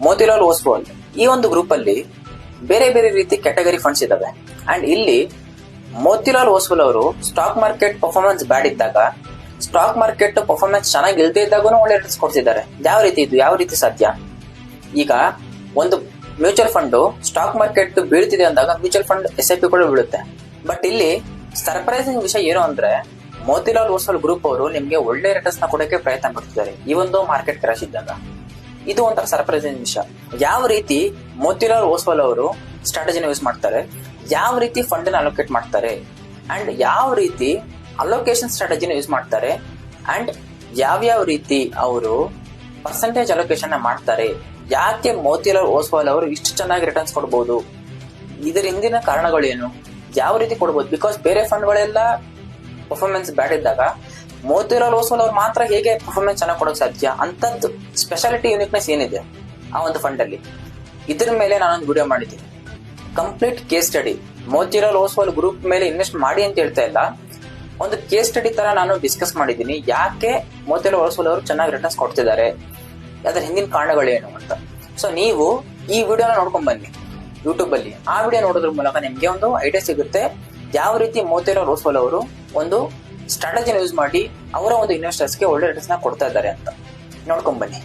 ಮೋತಿಲಾಲ್ ಓಸ್ವಾಲ್ ಈ ಒಂದು ಗ್ರೂಪ್ ಅಲ್ಲಿ ಬೇರೆ ಬೇರೆ ರೀತಿ ಕ್ಯಾಟಗರಿ ಫಂಡ್ಸ್ ಇದಾವೆ. ಅಂಡ್ ಇಲ್ಲಿ ಮೋತಿಲಾಲ್ ಓಸ್ವಾಲ್ ಅವರು ಸ್ಟಾಕ್ ಮಾರ್ಕೆಟ್ ಪರ್ಫಾರ್ಮೆನ್ಸ್ ಬ್ಯಾಡ್ ಇದ್ದಾಗ, ಸ್ಟಾಕ್ ಮಾರ್ಕೆಟ್ ಪರ್ಫಾರ್ಮೆನ್ಸ್ ಚೆನ್ನಾಗಿ ಇಲ್ದೇ ಇದ್ದಾಗೂ ಒಳ್ಳೆ ರಿಟರ್ನ್ಸ್ ಕೊಡ್ತಿದ್ದಾರೆ. ಯಾವ ರೀತಿ ಸಾಧ್ಯ? ಈಗ ಒಂದು ಮ್ಯೂಚುವಲ್ ಫಂಡ್ ಸ್ಟಾಕ್ ಮಾರ್ಕೆಟ್ ಬೀಳ್ತಿದೆ ಅಂದಾಗ ಮ್ಯೂಚುವಲ್ ಫಂಡ್ SIP ಕೂಡ ಬೀಳುತ್ತೆ. ಬಟ್ ಇಲ್ಲಿ ಸರ್ಪ್ರೈಸಿಂಗ್ ವಿಷಯ ಏನು ಅಂದ್ರೆ ಮೋತಿಲಾಲ್ ಓಸ್ವಾಲ್ ಗ್ರೂಪ್ ಅವರು ನಿಮ್ಗೆ ಒಳ್ಳೆ ರಿಟರ್ನ್ಸ್ ನ ಕೊಡಕ್ಕೆ ಪ್ರಯತ್ನ ಪಡ್ತಿದ್ದಾರೆ ಈ ಒಂದು ಮಾರ್ಕೆಟ್ ಕ್ರಾಶ್ ಇದ್ದಾಗ. ಇದು ಒಂಥರ ಸರ್ಪ್ರೈಸಿಂಗ್ ವಿಷಯ. ಯಾವ ರೀತಿ ಮೋತಿಲಾಲ್ ಓಸ್ವಾಲ್ ಅವರು ಸ್ಟ್ರಾಟಜಿನ ಯೂಸ್ ಮಾಡ್ತಾರೆ, ಯಾವ ರೀತಿ ಫಂಡ್ ನ ಅಲೋಕೇಟ್ ಮಾಡ್ತಾರೆ, ಅಂಡ್ ಯಾವ ರೀತಿ ಅಲೋಕೇಶನ್ ಸ್ಟ್ರಾಟಜಿನ ಯೂಸ್ ಮಾಡ್ತಾರೆ, ಅಂಡ್ ಯಾವ್ಯಾವ ರೀತಿ ಅವರು ಪರ್ಸೆಂಟೇಜ್ ಅಲೋಕೇಶನ್ ಮಾಡ್ತಾರೆ, ಯಾಕೆ ಮೋತಿಲಾಲ್ ಓಸ್ವಾಲ್ ಅವರು ಇಷ್ಟು ಚೆನ್ನಾಗಿ ರಿಟರ್ನ್ಸ್ ಕೊಡಬಹುದು, ಇದರ ಹಿಂದಿನ ಕಾರಣಗಳೇನು, ಯಾವ ರೀತಿ ಕೊಡಬಹುದು. ಬಿಕಾಸ್ ಬೇರೆ ಫಂಡ್ಗಳೆಲ್ಲ ಪರ್ಫಾರ್ಮೆನ್ಸ್ ಬ್ಯಾಡ್ ಇದ್ದಾಗ ಮೋತಿಲಾಲ್ ಓಸ್ವಾಲ್ ಅವ್ರು ಮಾತ್ರ ಹೇಗೆ ಪರ್ಫಾರ್ಮೆನ್ಸ್ ಚೆನ್ನಾಗಿ ಕೊಡೋಕೆ ಸಾಧ್ಯ, ಅಂತದ್ದು ಸ್ಪೆಷಾಲಿಟಿ ಯೂನಿಕ್ನೆಸ್ ಏನಿದೆ ಆ ಒಂದು ಫಂಡ್ ಅಲ್ಲಿ, ಇದ್ರ ಮೇಲೆ ನಾನೊಂದು ವಿಡಿಯೋ ಮಾಡಿದ್ದೀನಿ. Complete case study. Motilal Oswal group ಮೇಲೆ ಇನ್ವೆಸ್ಟ್ ಮಾಡಿ ಅಂತ ಹೇಳ್ತಾ ಇಲ್ಲ, ಒಂದು ಕೇಸ್ ಸ್ಟಡಿ ತರ ನಾನು ಡಿಸ್ಕಸ್ ಮಾಡಿದ್ದೀನಿ. ಯಾಕೆ ಮೋತಿಲಾಲ್ ಓಸ್ವಾಲ್ ಅವರು ಚೆನ್ನಾಗಿ ರಿಟರ್ನ್ಸ್ ಕೊಡ್ತಿದ್ದಾರೆ, ಅದರ ಹಿಂದಿನ ಕಾರಣಗಳೇನು ಅಂತ. ಸೊ ನೀವು ಈ ವಿಡಿಯೋನ ನೋಡ್ಕೊಂಡ್ ಬನ್ನಿ ಯೂಟ್ಯೂಬ್ ಅಲ್ಲಿ. ಆ ವಿಡಿಯೋ ನೋಡೋದ್ರ ಮೂಲಕ ನಿಮ್ಗೆ ಒಂದು ಐಡಿಯಾ ಸಿಗುತ್ತೆ ಯಾವ ರೀತಿ ಮೋತಿಲಾಲ್ ಓಸ್ವಾಲ್ ಅವರು ಒಂದು ಸ್ಟ್ರಾಟಜಿನ ಯೂಸ್ ಮಾಡಿ ಅವರ ಒಂದು ಇನ್ವೆಸ್ಟರ್ಸ್ಗೆ ಒಳ್ಳೆ ರಿಟರ್ನ್ಸ್ ನ ಕೊಡ್ತಾ ಇದ್ದಾರೆ ಅಂತ. ನೋಡ್ಕೊಂಡ್ ಬನ್ನಿ.